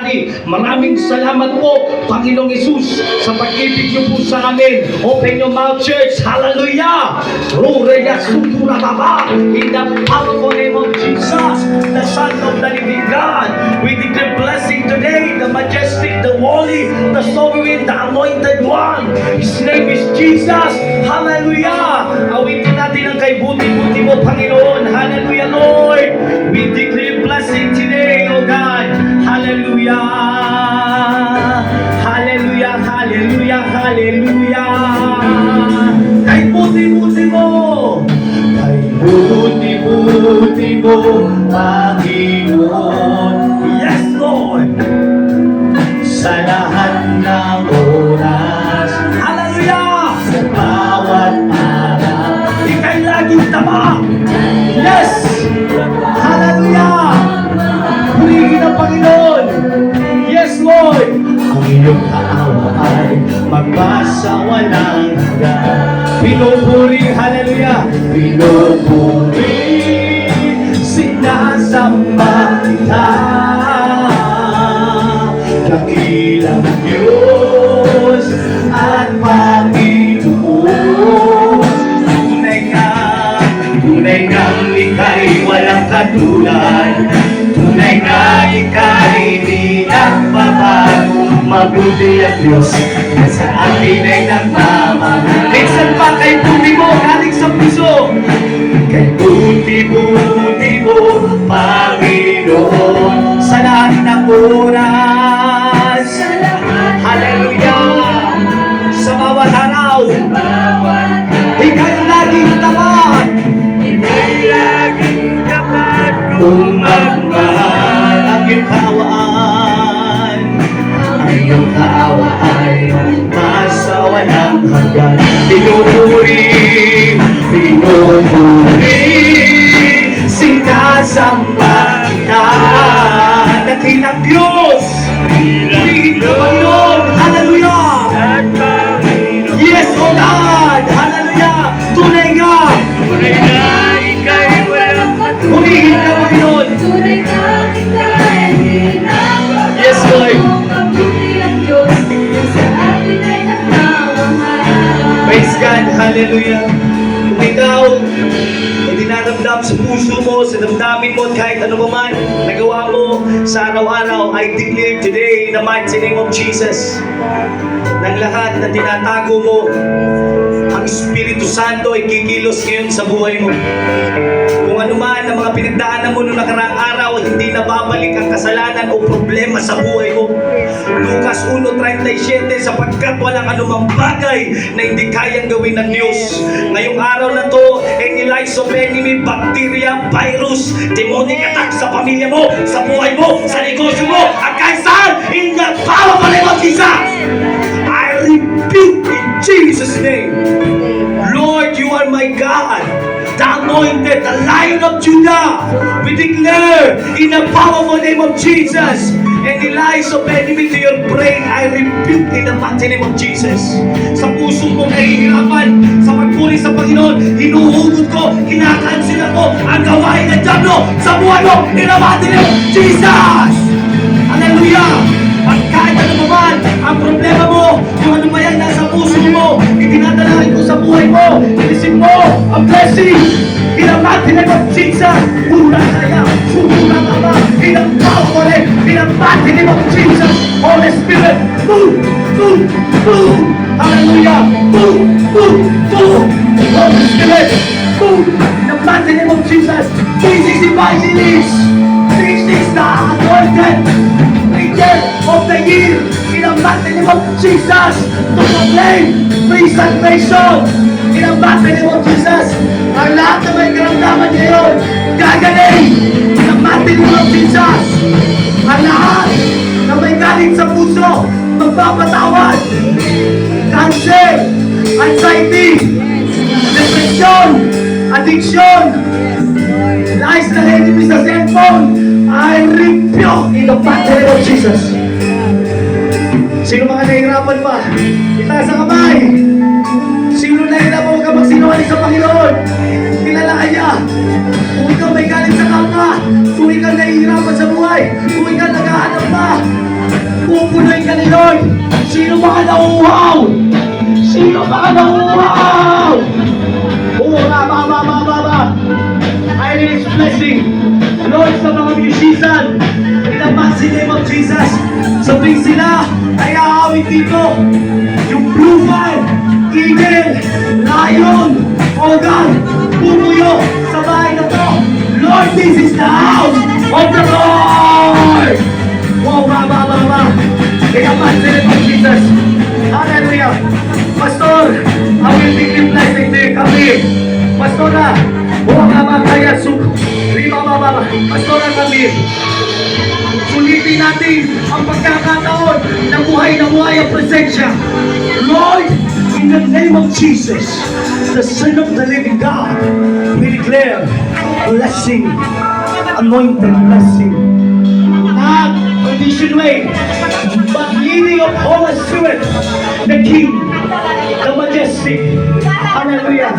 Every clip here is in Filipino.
tanghali. Maraming salamat po, Panginoong Hesus, sa pag-ibig niyo po sa amin. Open your mouth, church. Hallelujah! In the powerful name of Jesus, the Son of the living God, we declare blessing today, the majestic, the holy, the sovereign, the anointed one. His name is Jesus. Hallelujah! Awitin natin ang kay buti-buti mo, Panginoon. Hallelujah, Lord. We declare blessing today, O God. Hallelujah. Hallelujah, hallelujah, hallelujah. Kay buti-buti mo. Kay buti-buti mo, Panginoon. Yes, Lord. Sa lahat ng oras. Hallelujah. Sa bawat araw. Ika'y laging tama. Yes. Hallelujah. Purihin ang Panginoon. Yes, Lord. Ang iyong kaawa ay magpasawalang hanggan. Pinupuri, hallelujah. Pinupuri, sinasamba kita. Dakilang Diyos at Panginoon. Tunay kang ika'y walang katulad. Tunay nga ika'y di nagbabago. Mabuti ang Diyos na sa atin ay nagmamahal. Minsan pa kay buti mo, galing sa puso. Kay buti-buti mo, Panginoon. Sa lahat ng oras. Hallelujah. Sa bawat araw. Ika'y laging tapat. Ika'y laging tapat. Kung magmahal ang iyong kaawaan. Ang iyong kaawa ay masawalang hanggan. Pinupuri, pinupuri, sinasamba kita. Dakilang Diyos, purihin ko Panginoon. Hallelujah. Yes, O God. Hallelujah. Tunay nga. Tunay nga, ika'y walang katulad. Purihin ka Panginoon. Tunay nga, ika'y hinabang. Yes, Lord. Praise God. Hallelujah. Kung ikaw ay dinaramdam sa puso mo, sa damdamin mo, kahit ano man nagawa mo sa araw-araw, I declare today in the mighty name of Jesus, ng lahat na tinatago mo, ang Espiritu Santo ay kikilos ngayon sa buhay mo. Kung ano man ang mga pinagdaanan mo noong nakaraang araw, hindi na babalik ang kasalanan o problema sa buhay mo. Lucas 1:37, sapagkat walang anumang bagay na hindi kayang gawin ng Diyos. Ngayong araw na to, any lies of enemy, bacteria, virus, demonic attack sa pamilya mo, sa buhay mo, sa negosyo mo, at kahit saan, in the powerful name of Jesus, I rebuke in Jesus' name. Lord, you are my God, the anointed, the Lion of Judah. We declare in the powerful name of Jesus, any lies of enemy to your brain, I rebuke in the mighty name of Jesus. Sa puso mo nahihirapan sa pagpuri sa Panginoon, hinuhugot ko, kinakansila ko ang gawain ng Diablo sa buhay mo in the mighty name of Jesus. Hallelujah. At kahit ano man ang problema mo, kung ano ba yan nasa puso mo, itinadalahin ko sa buhay mo, inisip mo ang blessing in the mighty name of Jesus. Pura kaya, pura mama, in the power, in the mighty name of Jesus. Holy Spirit, move, move, move. Hallelujah, move, move, move. Holy Spirit, move, in the mighty name of Jesus. 365 days. This is the anointed preacher of the year in the mighty name of Jesus, to proclaim free salvation in the mighty name of Jesus. Ang lahat na may karamdaman ngayon, gagaling in the mighty name of Jesus. Ang lahat na may galing sa puso, magpapatawad. Cancer, anxiety, depression, addiction, lies na enemy sa cellphone, I rebuke in the mighty name of Jesus. Sino mga nahihirapan pa? Itaas ang kamay. Sino nahihirapan ka magsinungaling sa Panginoon? Kilalaan niya. Kung ikaw may galing sa kama, kung ikaw nahihirapan sa buhay, kung ikaw naghahanap pa Lord. Sino ba nauuhaw? Sino ba nauuhaw? Ba. I release blessing. Lord, sa mga musician, in the mighty name of Jesus, sa tuwing sila ay aawit dito, yung blue fire, eagle, lion, oh God, pumuyo sa bahay na to. Lord, this is the house of the Lord. Wow, ba. In the mighty name of Jesus. Hallelujah. Pastor, I will be blessing to kami. Pastora, kaya Pastora kami. Sulitin natin ang pagkakataon na buhay ang presensya. Lord, in the name of Jesus, the Son of the living God, we declare blessing, anointed blessing. Not condition way, but leading of Holy Spirit, the King, the Majestic. Hallelujah.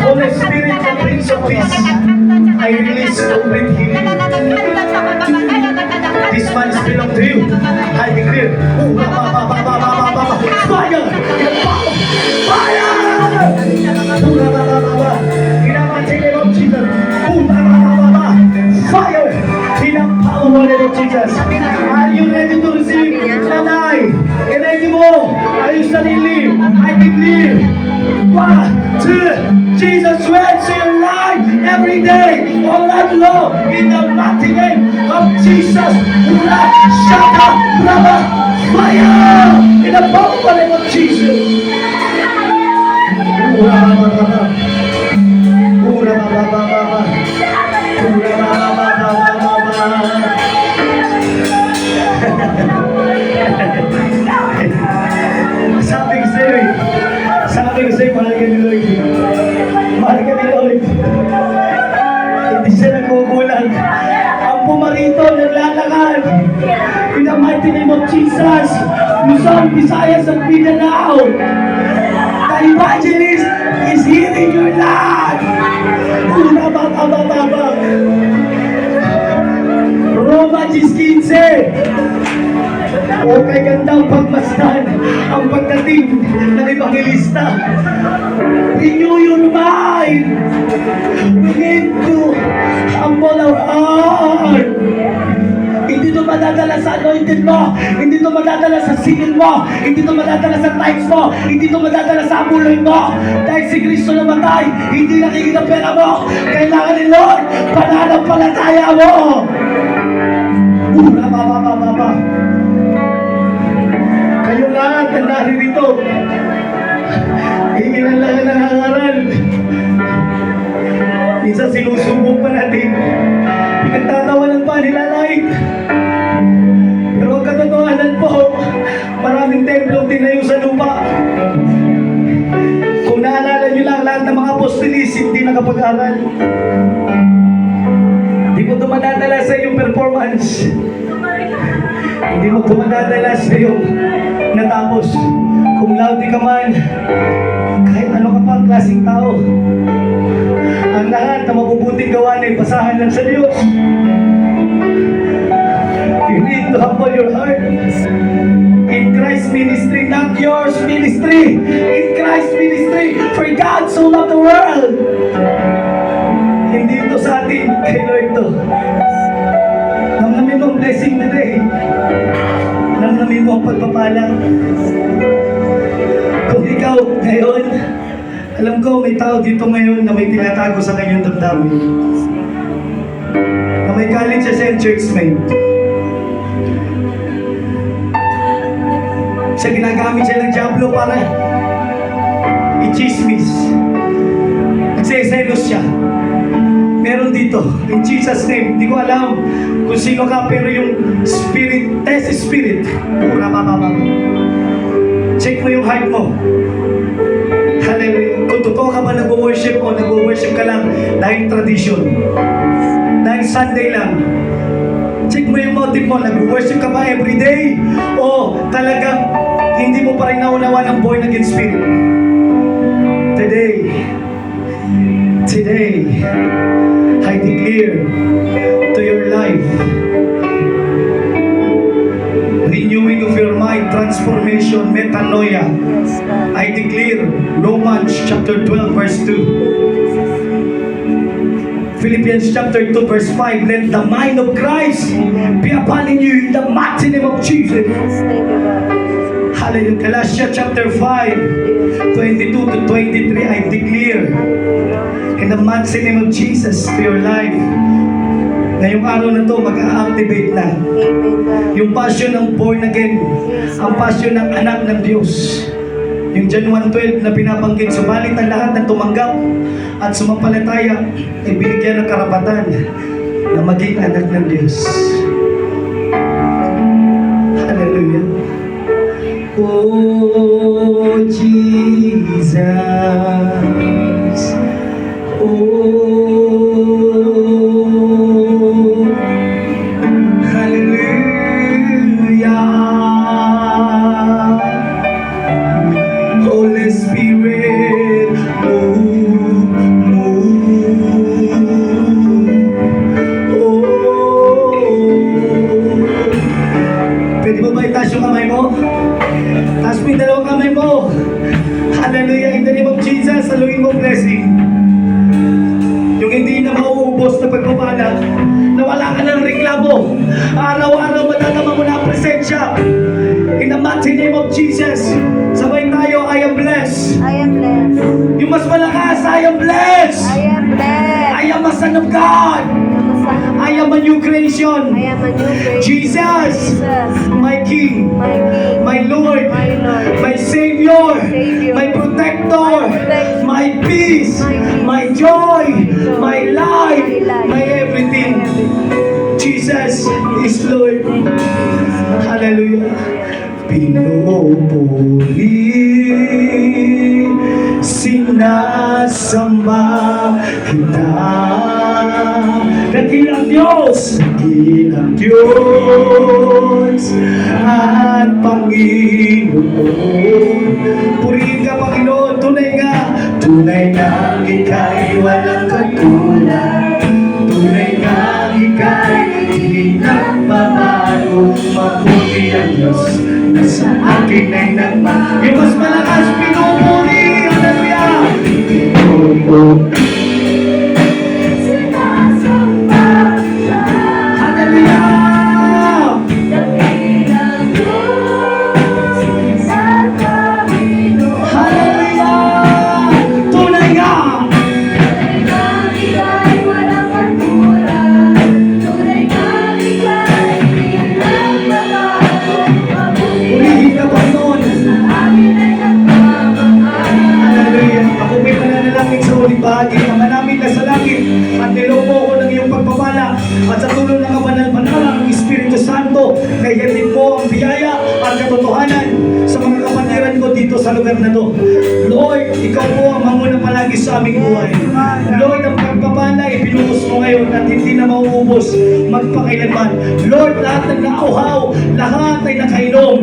Holy Spirit, the Prince of Peace, I release complete healing. This man is belong to you. I declare, fire! Fire! Fire! In the power of Jesus. Are you ready to receive? Nanay, ready mo? Are you sarili? I declare, 1, 2, Jesus reigns in your life every day, all night long, in the mighty name of Jesus. Ura, shaka, brava, fire! In the power name of Jesus. Ura, baba, ura, baba, ura, baba. Sabi ko sa'yo, mahal ka ni Lord. Mahal ka ni Lord. Hindi siya nagkukulang. Ang pumarito, naglalakad. In the mighty name of Jesus, Luzon, Visayas, and Mindanao. The evangelist is healing your life. Una ba. Roma 15. O kay gandang pagmasdan ang pagdating ng evangelista. Renew your mind. We need to humble our heart. Hindi ito madadala sa anointed mo. Hindi ito madadala sa singil mo. Hindi ito madadala sa tithes mo. Hindi ito madadala sa amuloy mo. Dahil si Kristo namatay, hindi nakikita pera mo. Kailangan ni Lord, pananampalataya mo. Ba. Kayo lahat na naririto, ilan lang ang nangangaral. Minsan sinusubok pa natin, pinagtatawanan pa nila like. Pero ang katotohanan po, maraming templong tinayo sa lupa. Kung naalala nyo lang, lahat ng mga apostolis hindi nakapag-aral. Hindi mo ito madadala sa iyong performance. Hindi mo ito madadala sa iyong natapos. Kung laude ka man, kahit ano ka pa ang klaseng tao, ang lahat na mabubuting gawa na ipasahan lang sa Diyos. You need to humble your heart. In Christ's ministry, not yours ministry. In Christ's ministry, for God so loved the world. Hindi ito sa atin, kay Lord to. Namnamin mo ang blessing today. Namnamin mo ang pagpapala. Kung ikaw ngayon, alam ko may tao dito ngayon na may tinatago sa kanyang damdamin. Na may galit siya sa church mate. Siya ginagamit siya ng diablo para i-chismis. Nagseselos siya. Meron dito, in Jesus' name, hindi ko alam kung sino ka, pero yung spirit, test spirit, pura bababa. Check mo yung heart mo. Hallelujah. Kung totoo ka ba nag-worship o nag-worship ka lang dahil tradition, dahil Sunday lang, check mo yung motive mo. Nag-worship ka ba everyday o talagang hindi mo pa rin naunawa ng born again spirit? Today, I declare to your life, renewing of your mind, transformation, metanoia. Yes, God. I declare Romans chapter 12 verse 2. Philippians chapter 2 verse 5. Let the mind of Christ be upon you in the mighty name of Jesus. Yes, thank you, God. Hallelujah. Galatians chapter 5 22 to 23. I declare Hallelujah. in the mighty name of Jesus to your life. Ngayong araw na to, mag-a-activate na Amen, God. yung passion ng born again, ang passion ng anak ng Diyos. Yung John 1:12 na pinabanggit, subalit ang lahat ng tumanggap at sumampalataya ay binigyan ng karapatan na maging anak ng Diyos. Hallelujah. Oh Jesus, oh hallelujah. Holy Spirit, move, move. Oh, pwede mo ba itaas yung kamay mo? Taas mo yung dalawang kamay mo. Hallelujah. In the name of Jesus, saluhin mo blessing. Yung hindi na mauubos na pagpapala, na wala ka ng reklamo. Araw-araw madadama mo na ang presensya. In the mighty name of Jesus, sabay tayo, I am blessed. I am blessed. Yung mas malakas, I am blessed. I am blessed. I am a son of God. I am a new creation. I am a new creation. Jesus, Jesus, my King, my King, my Lord, my Lord, my Savior, Savior, my Protector, my protector, my peace, my peace, my joy, joy, my life, my life, my everything. Jesus is Lord. Hallelujah. Pinupuri, sinasamba kita. Dakilang Diyos, dakilang Diyos at Panginoon. Purihin ka, Panginoon, tunay nga ika'y walang katulad. Tunay nga ika'y hindi nagbabago. Mabuti ang Diyos na sa akin ay nagmahal. Yung mas malakas, pinupuri, hallelujah! Bahagi ng namin na sa langit at nilobo ko ng iyong pagpapala at sa tulong ng kabanal-banalang Espiritu Santo kayatin mo ang biyaya at katotohanan sa mga kapatiran ko dito sa lugar na to. Lord, ikaw po ang manguna palagi sa aming buhay. Lord, ang pagpapala ibinuhos mo ngayon at hindi na mauubos magpakailanman. Lord, lahat ng nauhaw, lahat ay nakainom.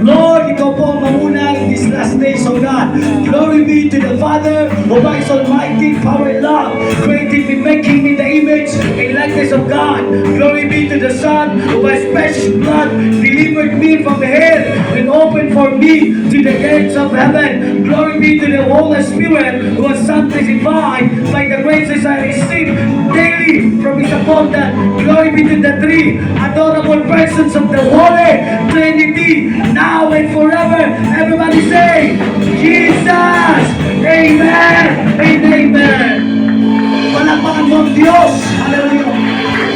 Lord, ikaw po ang manguna in this last days, O God. Glory be to the Father who is almighty, power and love, created me, making me the image and likeness of God. Glory be to the Son who by precious blood delivered me from the hell and opened for me to the gates of heaven. Glory be to the Holy Spirit who was sanctified by the graces I received daily from His abundance. Glory be to the three adorable persons of the Holy Trinity, now and forever. Everybody say, Jesus! Amen! And amen! Palakpakan mo ang Diyos! Hallelujah!